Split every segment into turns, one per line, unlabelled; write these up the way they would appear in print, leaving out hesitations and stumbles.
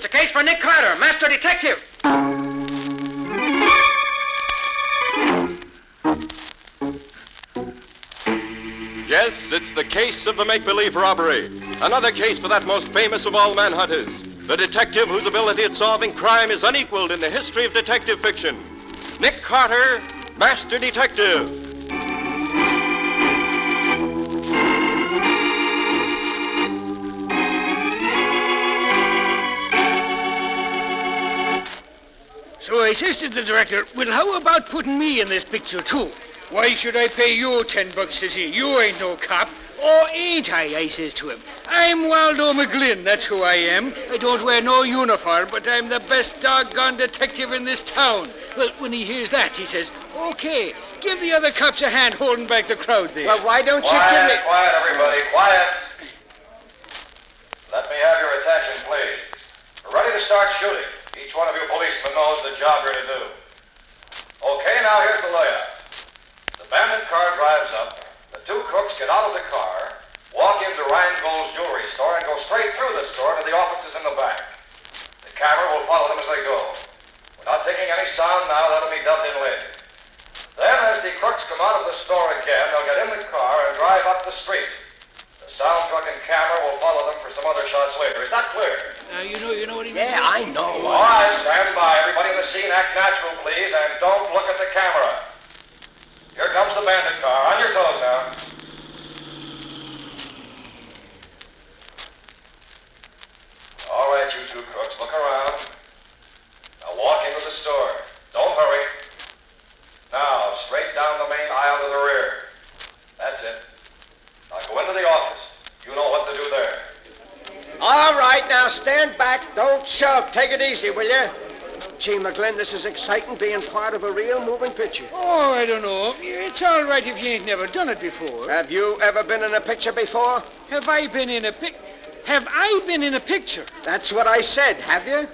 It's a case for Nick Carter, Master Detective.
Yes, it's the case of the make-believe robbery. Another case for that most famous of all manhunters, the detective whose ability at solving crime is unequaled in the history of detective fiction. Nick Carter, Master Detective.
So I says to the director, well, how about putting me in this picture, too? Why should I pay you $10, says he. You ain't no cop. Oh, ain't I says to him. I'm Waldo McGlynn, that's who I am. I don't wear no uniform, but I'm the best doggone detective in this town. Well, when he hears that, he says, okay, give the other cops a hand holding back the crowd there.
Well, why don't you give me...
Quiet, everybody, quiet. Let me have your attention, please. We're ready to start shooting. Each one of you policemen knows the job you're to do. Okay, now here's the layout. The bandit car drives up. The two crooks get out of the car, walk into Rheingold's jewelry store, and go straight through the store to the offices in the back. The camera will follow them as they go. We're not taking any sound now. That'll be dubbed in later. Then, as the crooks come out of the store again, they'll get in the car and drive up the street. The sound truck and camera will follow them for some other shots later. Is that clear?
You know what he means?
Yeah, I know.
All right, stand by. Everybody in the scene, act natural, please, and don't look at the camera. Here comes the bandit car. On your toes now. All right, you two crooks, look around. Now walk into the store. Don't hurry. Now, straight down the main aisle to the rear. That's it. Now go into the office. You know what to do there.
All right, now stand back. Don't shove. Take it easy, will you? Gee, McGlynn, this is exciting, being part of a real moving picture.
Oh, I don't know. It's all right if you ain't never done it before.
Have you ever been in a picture before?
Have I been in a picture?
That's what I said, have you?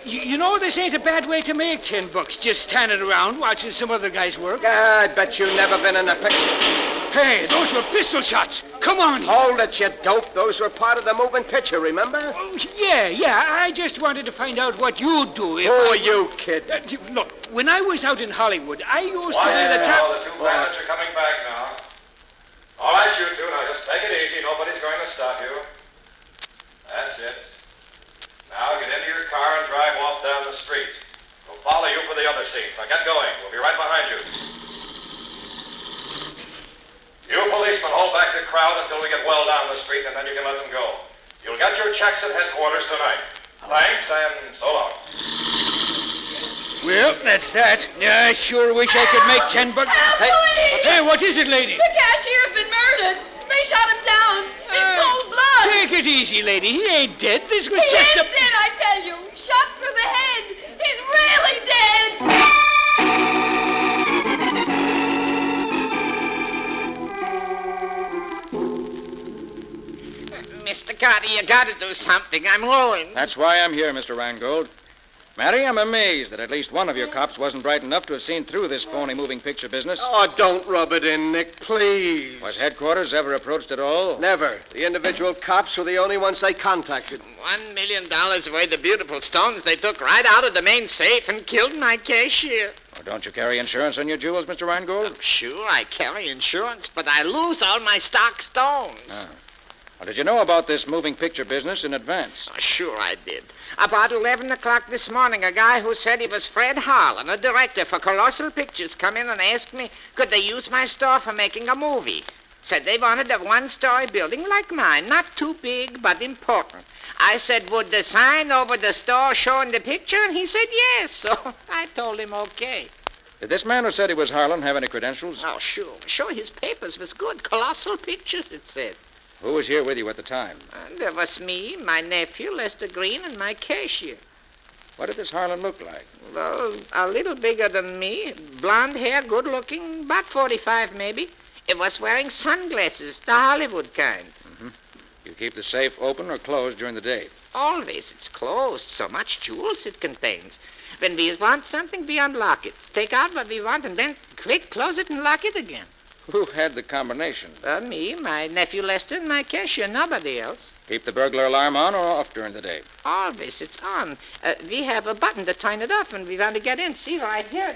You know, this ain't a bad way to make $10, just standing around watching some other guys work.
I bet you've never been in a picture.
Hey, those were pistol shots. Come on.
Hold it, you dope. Those were part of the moving picture, remember?
Oh, yeah. I just wanted to find out what you'd do if
Who are you, kid?
Look, when I was out in Hollywood, I used to be the
Quiet now.
top...
The two bandits are coming back now. All right, you two. Now just take it easy. Nobody's going to stop you. That's it. Now get into your car and drive off down the street. We'll follow you for the other scenes. Now get going. We'll be right behind you. You policemen hold back the crowd until we get well down the street, and then you can let them go. You'll get your checks at headquarters tonight. Thanks, and so long.
Well, that's that. I sure wish I could make $10.
Police!
Hey, what is it, lady?
The cashier's been murdered. They shot him down in cold blood.
Take it easy, lady. He ain't dead. This was
He
just
is dead, I tell you. Shot through the head. He's really dead.
Mr. Carter, you gotta do something. I'm ruined.
That's why I'm here, Mr. Rheingold. Mary, I'm amazed that at least one of your cops wasn't bright enough to have seen through this phony moving picture business.
Oh, don't rub it in, Nick, please.
Was headquarters ever approached at all?
Never. The individual cops were the only ones they contacted.
$1 million worth of beautiful stones they took right out of the main safe and killed my cashier.
Oh, don't you carry insurance on your jewels, Mr. Rheingold?
Sure, I carry insurance, but I lose all my stock stones.
Well, did you know about this moving picture business in advance?
Oh, sure I did. About 11 o'clock this morning, a guy who said he was Fred Harlan, a director for Colossal Pictures, come in and asked me could they use my store for making a movie. Said they wanted a one-story building like mine, not too big, but important. I said, would the sign over the store show in the picture? And he said yes, so I told him okay.
Did this man who said he was Harlan have any credentials?
Oh, sure. Sure, his papers was good. Colossal Pictures, it said.
Who was here with you at the time?
There was me, my nephew, Lester Green, and my cashier.
What did this Harlan look like?
Well, a little bigger than me. Blonde hair, good looking, about 45 maybe. It was wearing sunglasses, the Hollywood kind.
Mm-hmm. You keep the safe open or closed during the day?
Always. It's closed. So much jewels it contains. When we want something, we unlock it. Take out what we want and then quick close it and lock it again.
Who had the combination?
Me, my nephew Lester, and my cashier, nobody else.
Keep the burglar alarm on or off during the day?
Always, it's on. We have a button to turn it off when we want to get in. See right here.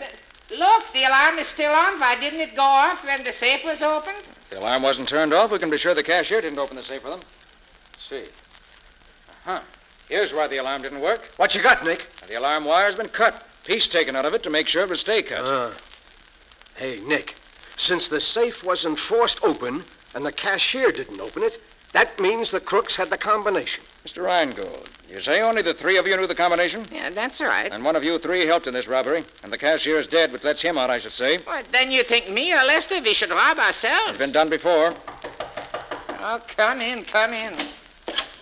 Look, the alarm is still on. Why didn't it go off when the safe was open?
If the alarm wasn't turned off, we can be sure the cashier didn't open the safe for them. Let's see. Uh-huh. Here's why the alarm didn't work.
What you got, Nick?
The alarm wire's been cut. Piece taken out of it to make sure it would stay cut.
Hey, Nick, since the safe wasn't forced open and the cashier didn't open it, that means the crooks had the combination.
Mr. Reingold, you say only the three of you knew the combination?
Yeah, that's right.
And one of you three helped in this robbery. And the cashier is dead, which lets him out, I should say.
What, then you think me or Lester, we should rob ourselves?
It's been done before.
Oh, come in, come in.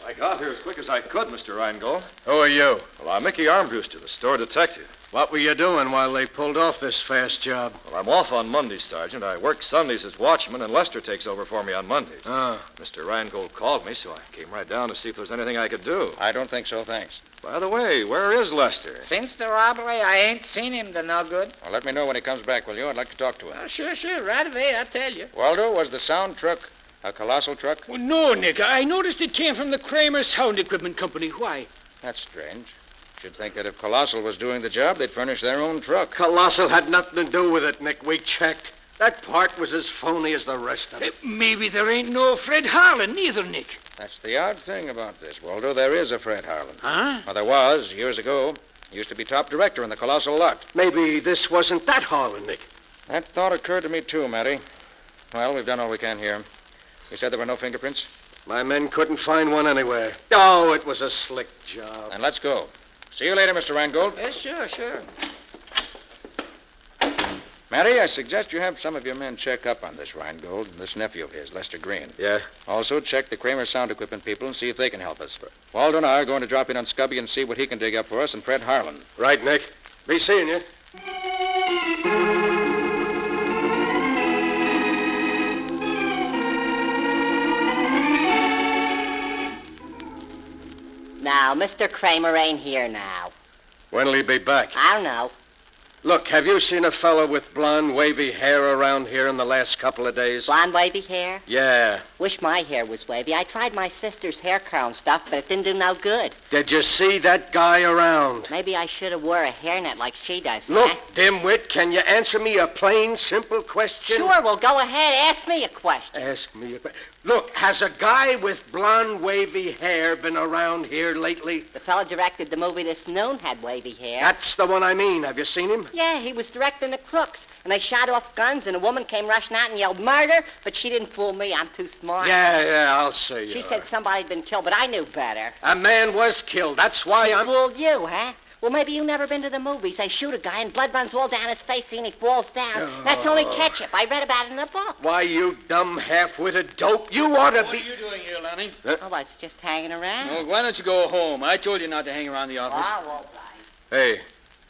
I got here as quick as I could, Mr. Reingold.
Who are you?
Well, I'm Mickey Armbruster, the store detective.
What were you doing while they pulled off this fast job?
Well, I'm off on Mondays, Sergeant. I work Sundays as watchman, and Lester takes over for me on Mondays. Mr. Reingold called me, so I came right down to see if there was anything I could do.
I don't think so, thanks.
By the way, where is Lester?
Since the robbery, I ain't seen him to no good.
Well, let me know when he comes back, will you? I'd like to talk to him.
Oh, sure, right away, I'll tell you.
Waldo, was the sound truck a colossal truck?
Well, no, Nick. I noticed it came from the Kramer Sound Equipment Company. Why?
That's strange. You'd think that if Colossal was doing the job, they'd furnish their own truck.
Colossal had nothing to do with it, Nick. We checked. That part was as phony as the rest of it.
Maybe there ain't no Fred Harlan either, Nick.
That's the odd thing about this, Waldo. There is a Fred Harlan.
Huh?
Well, there was, years ago. He used to be top director in the Colossal lot.
Maybe this wasn't that Harlan, Nick.
That thought occurred to me, too, Matty. Well, we've done all we can here. You said there were no fingerprints?
My men couldn't find one anywhere. Oh, it was a slick job.
Then let's go. See you later, Mr. Reingold.
Yeah, sure.
Matty, I suggest you have some of your men check up on this Reingold and this nephew of his, Lester Green.
Yeah?
Also, check the Kramer Sound Equipment people and see if they can help us. Waldo and I are going to drop in on Scubby and see what he can dig up for us and Fred Harlan.
Right, Nick. Be seeing you.
Now, Mr. Kramer ain't here now.
When'll he be back?
I don't know.
Look, have you seen a fellow with blonde, wavy hair around here in the last couple of days?
Blonde, wavy hair?
Yeah.
Wish my hair was wavy. I tried my sister's hair crown stuff, but it didn't do no good.
Did you see that guy around?
Maybe I should have wore a hairnet like she does.
Look,
huh?
dimwit, can you answer me a plain, simple question?
Sure, well, go ahead. Ask me a question.
Ask me a question. Look, has a guy with blonde, wavy hair been around here lately?
The fellow directed the movie this noon had wavy hair.
That's the one I mean. Have you seen him?
Yeah, he was directing The Crooks, and they shot off guns, and a woman came rushing out and yelled, "Murder!" But she didn't fool me. I'm too smart.
Yeah, I'll say you
She
are.
said somebody'd been killed, but I knew better.
A man was killed. That's why
She
I'm...
fooled you, huh? Well, maybe you never been to the movies. They shoot a guy, and blood runs all down his face, and he falls down. That's only ketchup. I read about it in a book.
Why, you dumb, half-witted dope. You ought to
What
be...
are you doing here, Lonnie?
Oh, it's just hanging around.
Oh, why don't you go home? I told you not to hang around the office.
Oh, all right.
Hey,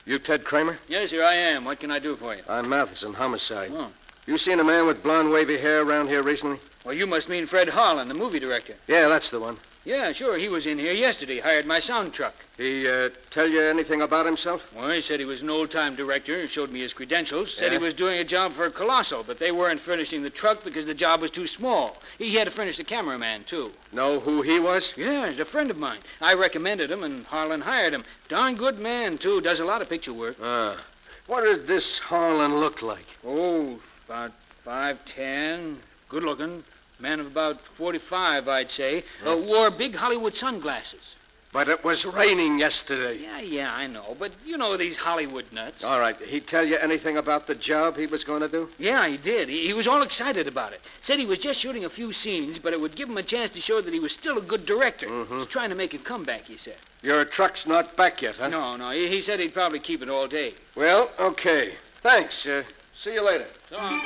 you Ted Kramer?
Yes, here I am. What can I do for you?
I'm Matheson, homicide.
Oh.
You seen a man with blonde, wavy hair around here recently?
Well, you must mean Fred Harlan, the movie director.
Yeah, that's the one.
Yeah, sure. He was in here yesterday. Hired my sound truck.
He tell you anything about himself?
Well, he said he was an old-time director and showed me his credentials. Said
Yeah?
he was doing a job for Colossal, but they weren't furnishing the truck because the job was too small. He had to furnish the cameraman, too.
Know who he was?
Yeah, he's a friend of mine. I recommended him, and Harlan hired him. Darn good man, too. Does a lot of picture work.
What did this Harlan look like?
Oh, about 5'10", good-looking. Man of about 45, I'd say. Wore big Hollywood sunglasses.
But it was raining yesterday.
Yeah, I know. But you know these Hollywood nuts.
All right. He tell you anything about the job he was going to do?
Yeah, he did. He was all excited about it. Said he was just shooting a few scenes, but it would give him a chance to show that he was still a good director. He's trying to make a comeback, he said.
Your truck's not back yet, huh?
No. He said he'd probably keep it all day.
Well, okay. Thanks. See you later.
So long.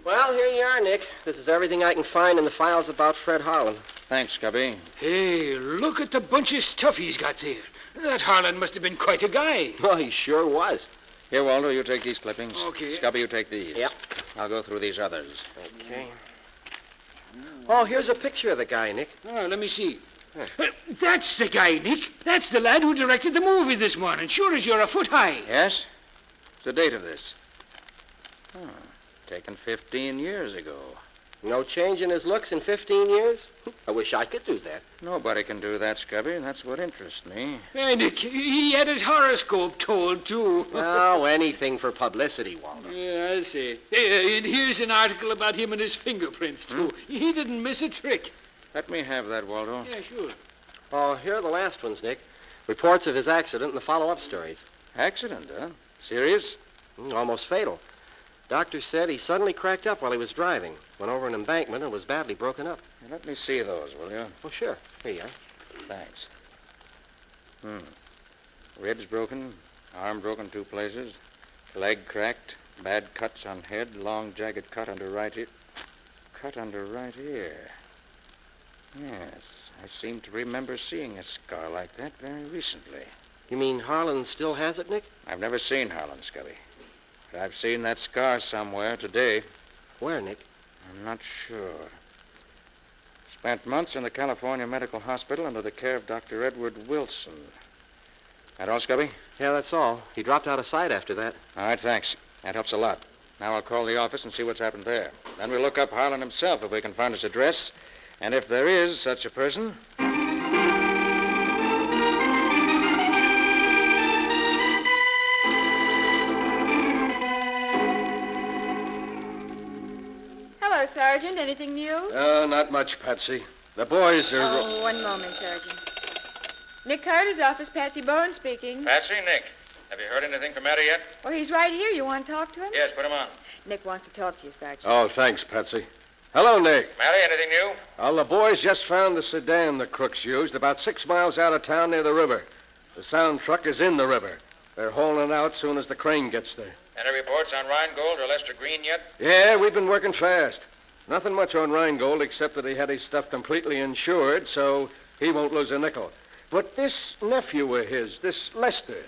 Well, here you are, Nick. This is everything I can find in the files about Fred Harlan.
Thanks, Scubby.
Hey, look at the bunch of stuff he's got there. That Harlan must have been quite a guy.
Oh, he sure was.
Here, Waldo, you take these clippings.
Okay.
Scubby, you take these.
Yep.
I'll go through these others.
Okay. Oh, here's a picture of the guy, Nick.
Oh, let me see. That's the guy, Nick. That's the lad who directed the movie this morning. Sure as you're a foot high.
Yes? What's the date of this? Taken 15 years ago.
No change in his looks in 15 years? I wish I could do that.
Nobody can do that, Scubby, and that's what interests me.
Hey, Nick, he had his horoscope told, too.
Oh, anything for publicity, Walter.
Yeah, I see. Hey, and here's an article about him and his fingerprints, too. He didn't miss a trick.
Let me have that, Waldo.
Yeah, sure.
Oh, here are the last ones, Nick. Reports of his accident and the follow-up stories.
Accident, huh? Serious?
Almost fatal. Doctor said he suddenly cracked up while he was driving, went over an embankment and was badly broken up.
Let me see those, will you?
Oh, sure. Here you are.
Thanks. Ribs broken, arm broken 2 places, leg cracked, bad cuts on head, long jagged cut under right ear. Cut under right ear. Yes, I seem to remember seeing a scar like that very recently.
You mean Harlan still has it, Nick?
I've never seen Harlan, Scubby. But I've seen that scar somewhere today.
Where, Nick?
I'm not sure. Spent months in the California Medical Hospital under the care of Dr. Edward Wilson. That all, Scubby?
Yeah, that's all. He dropped out of sight after that.
All right, thanks. That helps a lot. Now I'll call the office and see what's happened there. Then we'll look up Harlan himself if we can find his address. And if there is such a person...
Hello, Sergeant. Anything new?
Not much, Patsy. The boys are...
Oh, one moment, Sergeant. Nick Carter's office, Patsy Bowen speaking.
Patsy, Nick. Have you heard anything from Matty yet?
Well, he's right here. You want to talk to him?
Yes, put him on.
Nick wants to talk to you, Sergeant.
Oh, thanks, Patsy. Hello, Nick.
Matty, anything new?
Well, the boys just found the sedan the crooks used about 6 miles out of town near the river. The sound truck is in the river. They're hauling it out soon as the crane gets there.
Any reports on Rheingold or Lester Green yet?
Yeah, we've been working fast. Nothing much on Rheingold except that he had his stuff completely insured, so he won't lose a nickel. But this nephew of his, this Lester,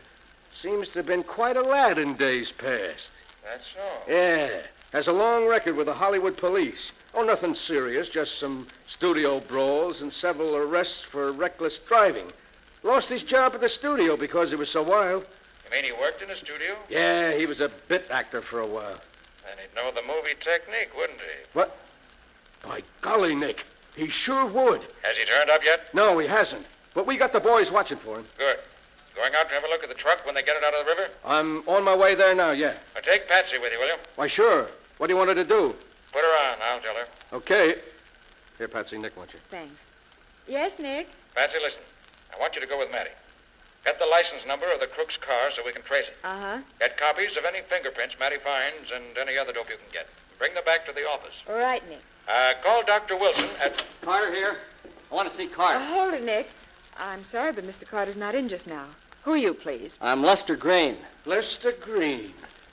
seems to have been quite a lad in days past.
That's so.
Yeah, has a long record with the Hollywood police. Oh, nothing serious, just some studio brawls and several arrests for reckless driving. Lost his job at the studio because he was so wild.
You mean he worked in a studio?
Yeah, he was a bit actor for a while.
Then he'd know the movie technique, wouldn't he?
What? By golly, Nick, he sure would.
Has he turned up yet?
No, he hasn't. But we got the boys watching for him.
Good. Going out to have a look at the truck when they get it out of the river?
I'm on my way there now, yeah.
Now take Patsy with you, will you?
Why, sure. What do you want her to do?
Put her on, I'll tell her.
Okay. Here, Patsy, Nick wants you.
Thanks. Yes, Nick?
Patsy, listen. I want you to go with Matty. Get the license number of the crook's car so we can trace it.
Uh-huh.
Get copies of any fingerprints Matty finds and any other dope you can get. Bring them back to the office.
All right, Nick.
Call Dr. Wilson at...
Carter here. I want to see Carter.
Hold it, Nick. I'm sorry, but Mr. Carter's not in just now. Who are you, please?
I'm Lester Green.
Lester Green.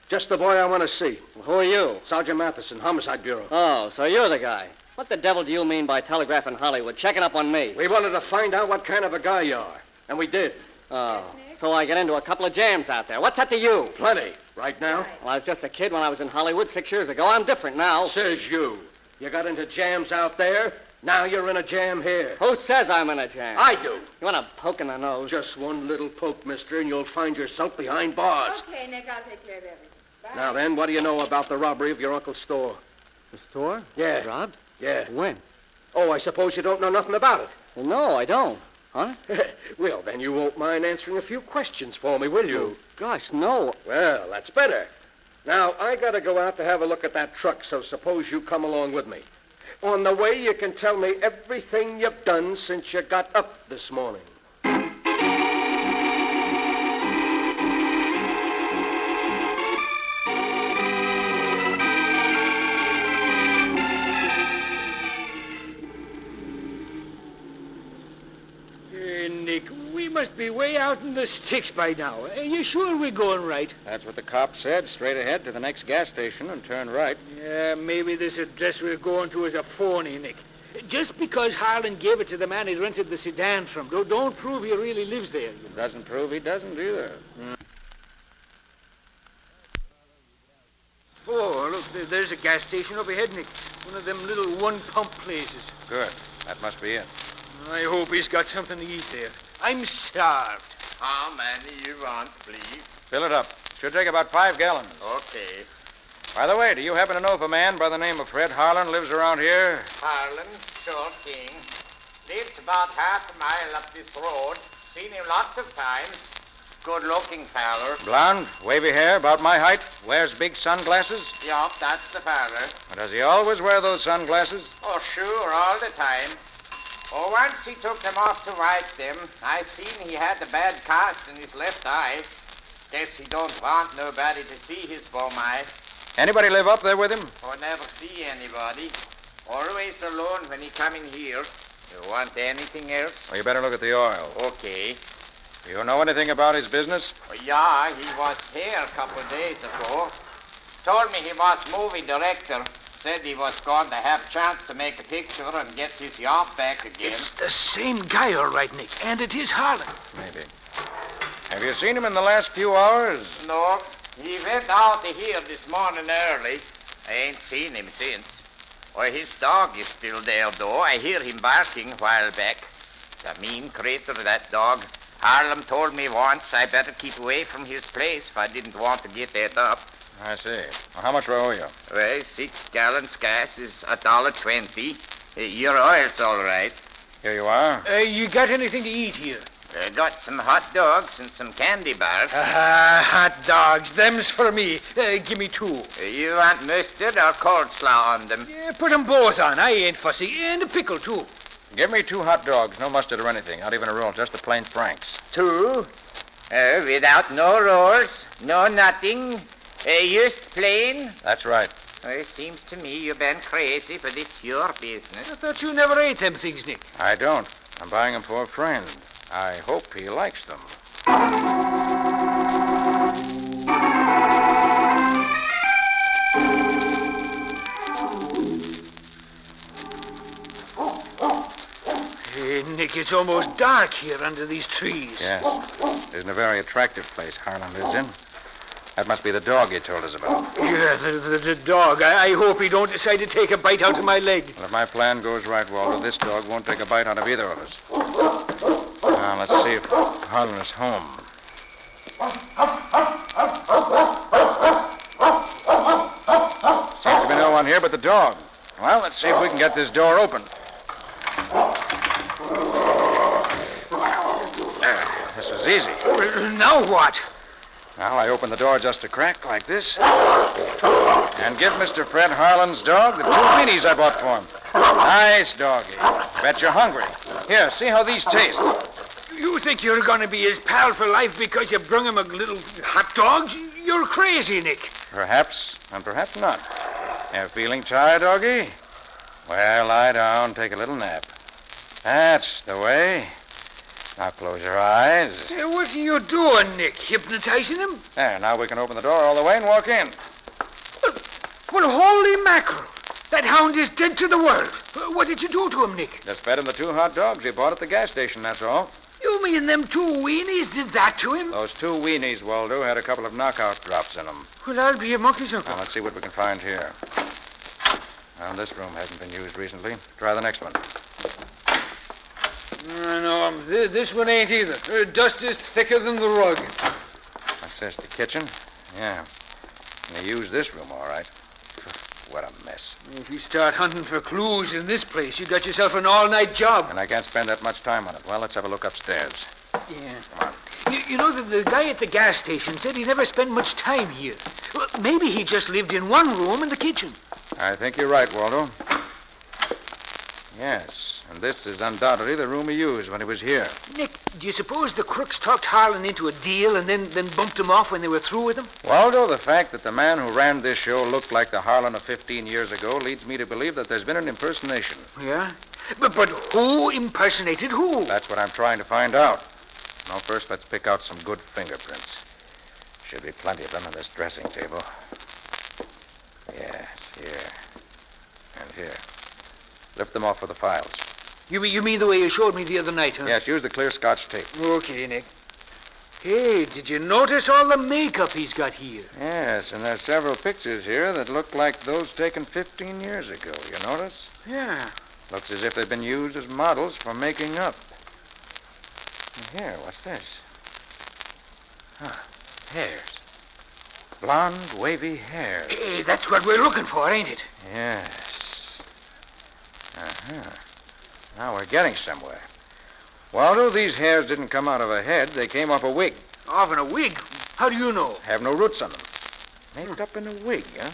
Just the boy I want to see.
Well, who are you?
Sergeant Matheson, Homicide Bureau.
Oh, so you're the guy. What the devil do you mean by telegraphing Hollywood, checking up on me?
We wanted to find out what kind of a guy you are, and we did.
Oh, so I get into a couple of jams out there. What's that to you?
Plenty. Right now?
Well, I was just a kid when I was in Hollywood 6 years ago. I'm different now.
Says you. You got into jams out there. Now you're in a jam here.
Who says I'm in a jam?
I do.
You want a poke in the nose?
Just one little poke, mister, and you'll find yourself behind bars.
Okay, Nick, I'll take care of everything. Bye.
Now then, what do you know about the robbery of your uncle's store?
The store?
Yeah.
Robbed?
Yeah.
When?
Oh, I suppose you don't know nothing about it.
Well, no, I don't. Huh?
Well, then you won't mind answering a few questions for me, will you?
Gosh, no.
Well, that's better. Now, I gotta go out to have a look at that truck, so suppose you come along with me. On the way, you can tell me everything you've done since you got up this morning.
Nick, we must be way out in the sticks by now. Are you sure we're going right?
That's what the cop said. Straight ahead to the next gas station and turn right.
Yeah, maybe this address we're going to is a phony, Nick. Just because Harlan gave it to the man he rented the sedan from, don't prove he really lives there.
It doesn't prove he doesn't either.
Oh, look, there's a gas station up ahead, Nick. One of them little one-pump places.
Good. That must be it.
I hope he's got something to eat there. I'm starved.
How many you want, please?
Fill it up. Should take about 5 gallons.
Okay.
By the way, do you happen to know if a man by the name of Fred Harlan lives around here?
Harlan, sure thing. Lives about half a mile up this road. Seen him lots of times. Good-looking feller.
Blonde, wavy hair, about my height, wears big sunglasses.
Yup, that's the feller.
Does he always wear those sunglasses?
Oh, sure, all the time. Oh, once he took them off to wipe them. I seen he had a bad cast in his left eye. Guess he don't want nobody to see his bum eye.
Anybody live up there with him?
Or never see anybody. Always alone when he come in here. You want anything else?
Well, you better look at the oil.
Okay.
Do you know anything about his business?
Oh, yeah, he was here a couple of days ago. Told me he was movie director. Said he was going to have chance to make a picture and get his yacht back again.
It's the same guy, all right, Nick. And it is Harlan.
Maybe. Have you seen him in the last few hours?
No, he went out of here this morning early. I ain't seen him since. Or his dog is still there, though. I hear him barking a while back. The mean creature, that dog. Harlem told me once I better keep away from his place if I didn't want to get that up.
I see. Well, how much do I owe you?
Well, 6 gallons gas is $1.20. Your oil's all right.
Here you are.
You got anything to eat here?
I got some hot dogs and some candy bars.
Hot dogs. Them's for me. Give me 2.
You want mustard or coleslaw on them?
Yeah, put 'em both on. I ain't fussy. And a pickle, too.
Give me 2 hot dogs, no mustard or anything. Not even a roll, just the plain Franks.
2? Without no rolls, no nothing. Just plain?
That's right.
Well, it seems to me you've been crazy, but it's your business.
I thought you never ate them things, Nick.
I don't. I'm buying them for a friend. I hope he likes them.
Hey, Nick, it's almost dark here under these trees.
Yes. Isn't a very attractive place Harlan lives in. That must be the dog you told us about.
Yeah, the dog. I hope he don't decide to take a bite out of my leg.
Well, if my plan goes right, Walter, this dog won't take a bite out of either of us. Now, let's see if Harlan is home. Seems to be no one here but the dog. Well, let's see if we can get this door open. There, this was easy.
Now what?
Now, I open the door just a crack like this and give Mr. Fred Harlan's dog the 2 weenies I bought for him. Nice doggy. Bet you're hungry. Here, see how these taste.
You think you're going to be his pal for life because you brung him a little hot dog? You're crazy, Nick.
Perhaps, and perhaps not. You feeling tired, doggy? Well, lie down, take a little nap. That's the way. Now close your eyes.
Hey, what are you doing, Nick? Hypnotizing him?
There, now we can open the door all the way and walk in.
Well, holy mackerel. That hound is dead to the world. What did you do to him, Nick?
Just fed him the 2 hot dogs he bought at the gas station, that's all.
You mean them 2 weenies did that to him?
Those 2 weenies, Waldo, had a couple of knockout drops in them.
Well, I'll be a monkey's uncle.
Now, let's see what we can find here. Well, this room hasn't been used recently. Try the next one.
No, this one ain't either. Dust is thicker than the rug.
What's this, the kitchen? Yeah. And they used this room, all right. What a mess.
If you start hunting for clues in this place, you got yourself an all-night job.
And I can't spend that much time on it. Well, let's have a look upstairs.
Yeah.
Come on.
You know, the guy at the gas station said he never spent much time here. Well, maybe he just lived in one room in the kitchen.
I think you're right, Waldo. Yes, and this is undoubtedly the room he used when he was here.
Nick, do you suppose the crooks talked Harlan into a deal and then bumped him off when they were through with him?
Waldo, the fact that the man who ran this show looked like the Harlan of 15 years ago leads me to believe that there's been an impersonation.
Yeah? But who impersonated who?
That's what I'm trying to find out. Now, first, let's pick out some good fingerprints. Should be plenty of them on this dressing table. Yes, here. And here. Lift them off for the files.
You mean the way you showed me the other night, huh?
Yes, use the clear Scotch tape.
Okay, Nick. Hey, did you notice all the makeup he's got here?
Yes, and there's several pictures here that look like those taken 15 years ago. You notice?
Yeah.
Looks as if they've been used as models for making up. Here, what's this? Huh, hairs. Blonde, wavy hair.
Hey, that's what we're looking for, ain't it?
Yes. Uh-huh. Now we're getting somewhere. Waldo, these hairs didn't come out of a head. They came off a wig.
Off in a wig? How do you know?
Have no roots on them. Made up in a wig, huh?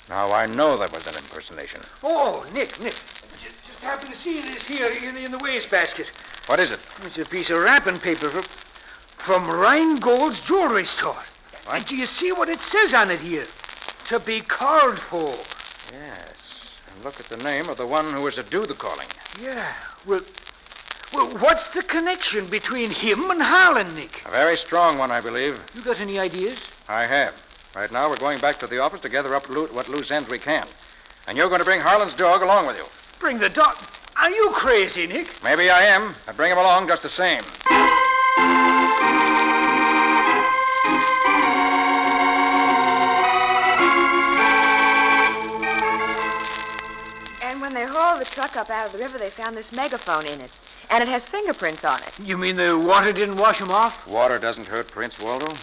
Now I know that was an impersonation.
Oh, Nick. Just happened to see this here in the wastebasket.
What is it?
It's a piece of wrapping paper from Rheingold's jewelry store.
What?
And do you see what it says on it here? To be called for.
Yes. And look at the name of the one who was to do the calling.
Yeah. Well, what's the connection between him and Harlan, Nick?
A very strong one, I believe.
You got any ideas?
I have. Right now, we're going back to the office to gather up what loose ends we can. And you're going to bring Harlan's dog along with you.
Bring the dog? Are you crazy, Nick?
Maybe I am. I'd bring him along just the same.
And when they hauled the truck up out of the river, they found this megaphone in it. And it has fingerprints on it.
You mean the water didn't wash him off?
Water doesn't hurt prints, Waldo.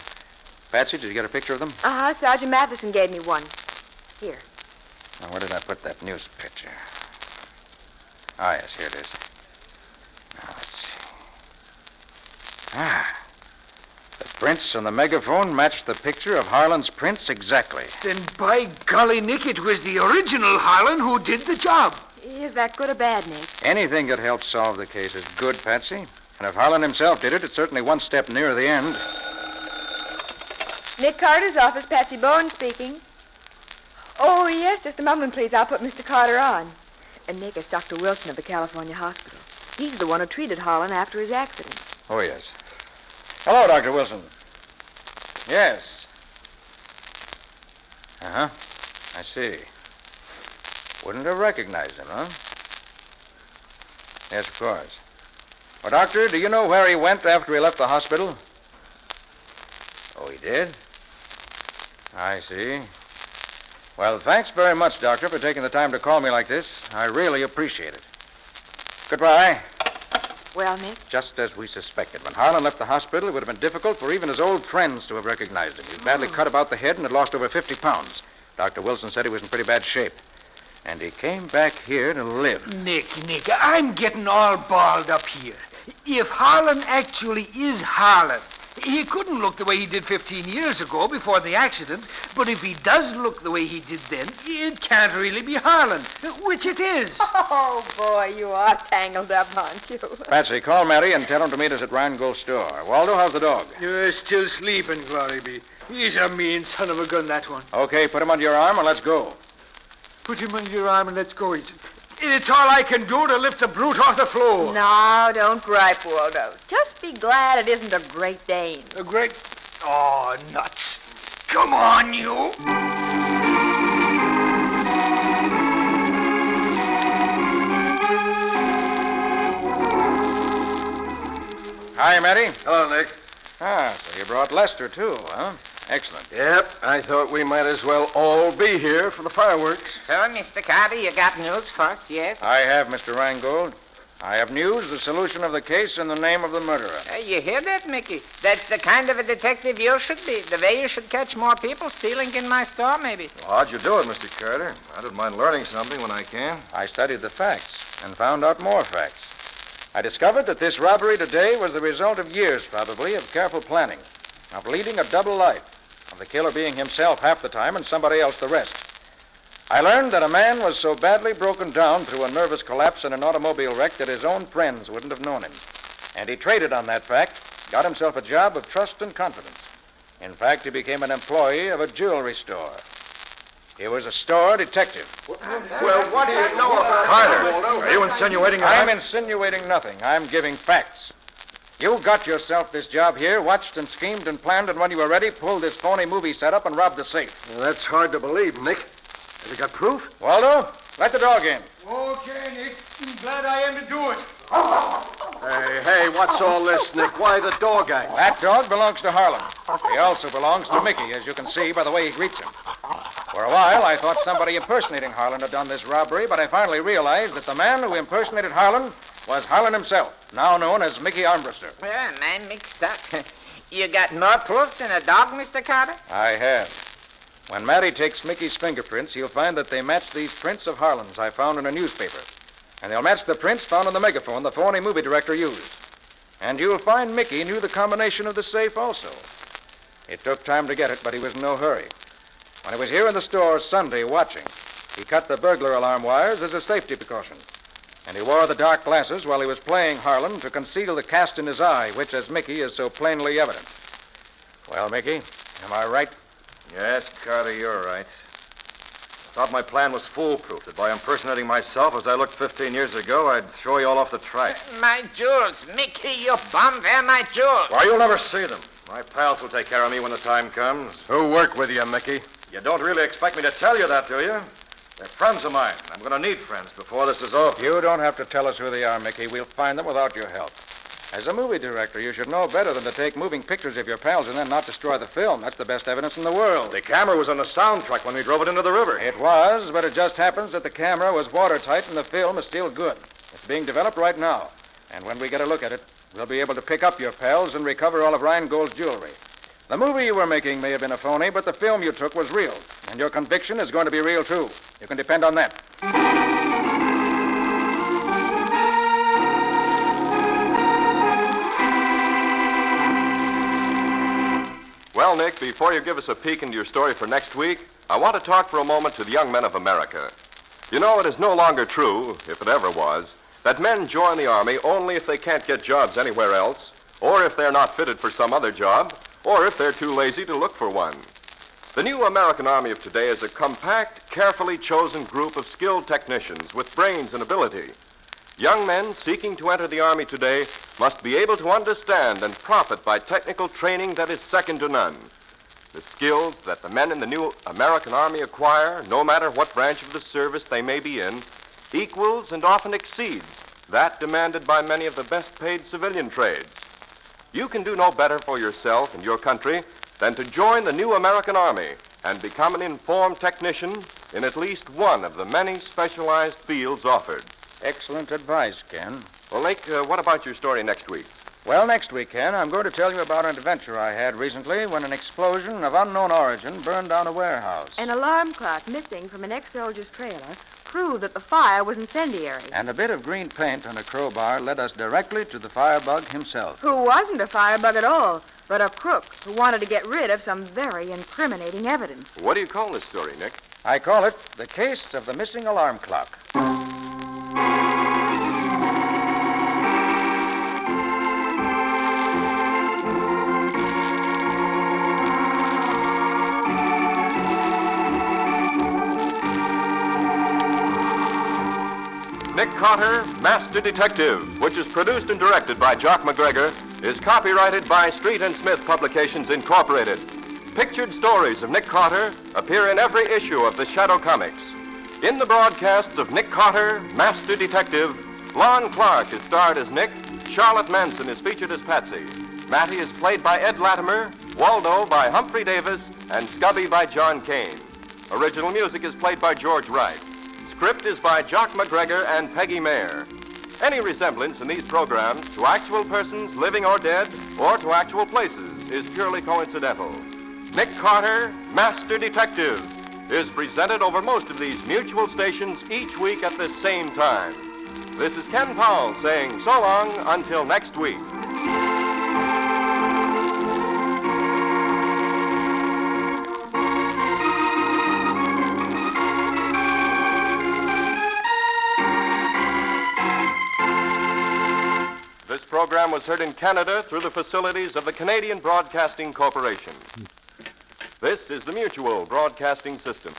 Patsy, did you get a picture of them?
Uh-huh. Sergeant Matheson gave me one. Here.
Now, where did I put that news picture? Ah, yes, here it is. Now, let's see. Ah. The prints on the megaphone matched the picture of Harlan's prints exactly.
Then by golly, Nick, it was the original Harlan who did the job.
Is that good or bad, Nick?
Anything that helps solve the case is good, Patsy. And if Harlan himself did it, it's certainly one step nearer the end.
Nick Carter's office, Patsy Bowen speaking. Oh, yes, just a moment, please. I'll put Mr. Carter on. And Nick, it's Dr. Wilson of the California Hospital. He's the one who treated Harlan after his accident.
Oh, yes. Hello, Dr. Wilson. Yes. Uh-huh. I see. Wouldn't have recognized him, huh? Yes, of course. Well, Doctor, do you know where he went after he left the hospital? Oh, he did? I see. Well, thanks very much, Doctor, for taking the time to call me like this. I really appreciate it. Goodbye.
Well, Nick?
Just as we suspected. When Harlan left the hospital, it would have been difficult for even his old friends to have recognized him. He was badly cut about the head and had lost over 50 pounds. Dr. Wilson said he was in pretty bad shape. And he came back here to live.
Nick, I'm getting all balled up here. If Harlan actually is Harlan, he couldn't look the way he did 15 years ago before the accident, but if he does look the way he did then, it can't really be Harlan, which it is.
Oh, boy, you are tangled up, aren't you?
Patsy, call Mary and tell him to meet us at Rheingold's store. Waldo, how's the dog?
You're still sleeping, Glory be. He's a mean son of a gun, that one.
Okay, put him under your arm and let's go.
Put him under your arm and let's go. It's all I can do to lift the brute off the floor.
No, don't gripe, Waldo. Just be glad it isn't a Great Dane.
A great... Oh, nuts. Come on, you.
Hi, Mary.
Hello, Nick.
Ah, so you brought Lester, too, huh? Excellent.
Yep, I thought we might as well all be here for the fireworks.
So, Mr. Carter, you got news for us, yes?
I have, Mr. Rheingold. I have news, the solution of the case, and the name of the murderer.
You hear that, Mickey? That's the kind of a detective you should be. The way you should catch more people stealing in my store, maybe.
Well, how'd you do it, Mr. Carter? I don't mind learning something when I can.
I studied the facts and found out more facts. I discovered that this robbery today was the result of years, probably, of careful planning, of leading a double life, of the killer being himself half the time and somebody else the rest. I learned that a man was so badly broken down through a nervous collapse in an automobile wreck that his own friends wouldn't have known him. And he traded on that fact, got himself a job of trust and confidence. In fact, he became an employee of a jewelry store. He was a store detective.
Well, what do you know about
Carter, are you insinuating
I'm insinuating nothing. I'm giving facts. You got yourself this job here, watched and schemed and planned, and when you were ready, pulled this phony movie setup and robbed the safe.
Well, that's hard to believe, Nick. Have you got proof?
Waldo, let the dog in.
Okay, Nick. I'm glad I am to do it.
Hey, what's all this, Nick? Why the dog act?
That dog belongs to Harlan. He also belongs to Mickey, as you can see by the way he greets him. For a while, I thought somebody impersonating Harlan had done this robbery, but I finally realized that the man who impersonated Harlan was Harlan himself, now known as Mickey Armbruster.
Well, I'm mixed up. You got more proof than a dog, Mr. Carter?
I have. When Matty takes Mickey's fingerprints, he'll find that they match these prints of Harlan's I found in a newspaper. And they'll match the prints found on the megaphone the phony movie director used. And you'll find Mickey knew the combination of the safe also. It took time to get it, but he was in no hurry. When he was here in the store Sunday watching, he cut the burglar alarm wires as a safety precaution. And he wore the dark glasses while he was playing Harlan to conceal the cast in his eye, which, as Mickey, is so plainly evident. Well, Mickey, am I right?
Yes, Carter, you're right. I thought my plan was foolproof, that by impersonating myself as I looked 15 years ago, I'd throw you all off the track.
My jewels. Mickey, you bum. They're my jewels.
Why, you'll never see them. My pals will take care of me when the time comes.
Who work with you, Mickey?
You don't really expect me to tell you that, do you? They're friends of mine. I'm going to need friends before this is over.
You don't have to tell us who they are, Mickey. We'll find them without your help. As a movie director, you should know better than to take moving pictures of your pals and then not destroy the film. That's the best evidence in the world.
The camera was on the soundtrack when we drove it into the river.
It was, but it just happens that the camera was watertight and the film is still good. It's being developed right now. And when we get a look at it, we'll be able to pick up your pals and recover all of Rheingold's jewelry. The movie you were making may have been a phony, but the film you took was real. And your conviction is going to be real, too. You can depend on that.
Well, Nick, before you give us a peek into your story for next week, I want to talk for a moment to the young men of America. You know, it is no longer true, if it ever was, that men join the Army only if they can't get jobs anywhere else, or if they're not fitted for some other job, or if they're too lazy to look for one. The new American Army of today is a compact, carefully chosen group of skilled technicians with brains and ability. Young men seeking to enter the Army today must be able to understand and profit by technical training that is second to none. The skills that the men in the new American Army acquire, no matter what branch of the service they may be in, equals and often exceeds that demanded by many of the best-paid civilian trades. You can do no better for yourself and your country than to join the new American Army and become an informed technician in at least one of the many specialized fields offered.
Excellent advice, Ken.
Well, Nick, what about your story next week?
Well, next week, Ken, I'm going to tell you about an adventure I had recently when an explosion of unknown origin burned down a warehouse.
An alarm clock missing from an ex-soldier's trailer proved that the fire was incendiary.
And a bit of green paint on a crowbar led us directly to the firebug himself.
Who wasn't a firebug at all, but a crook who wanted to get rid of some very incriminating evidence.
What do you call this story, Nick?
I call it The Case of the Missing Alarm Clock.
Nick Carter, Master Detective, which is produced and directed by Jock McGregor, is copyrighted by Street and Smith Publications, Incorporated. Pictured stories of Nick Carter appear in every issue of the Shadow Comics. In the broadcasts of Nick Carter, Master Detective, Lon Clark is starred as Nick, Charlotte Manson is featured as Patsy, Matty is played by Ed Latimer, Waldo by Humphrey Davis, and Scubby by John Kane. Original music is played by George Wright. Script is by Jock McGregor and Peggy Mayer. Any resemblance in these programs to actual persons, living or dead, or to actual places is purely coincidental. Nick Carter, Master Detective, is presented over most of these mutual stations each week at the same time. This is Ken Powell saying so long until next week. This program was heard in Canada through the facilities of the Canadian Broadcasting Corporation. This is the Mutual Broadcasting System.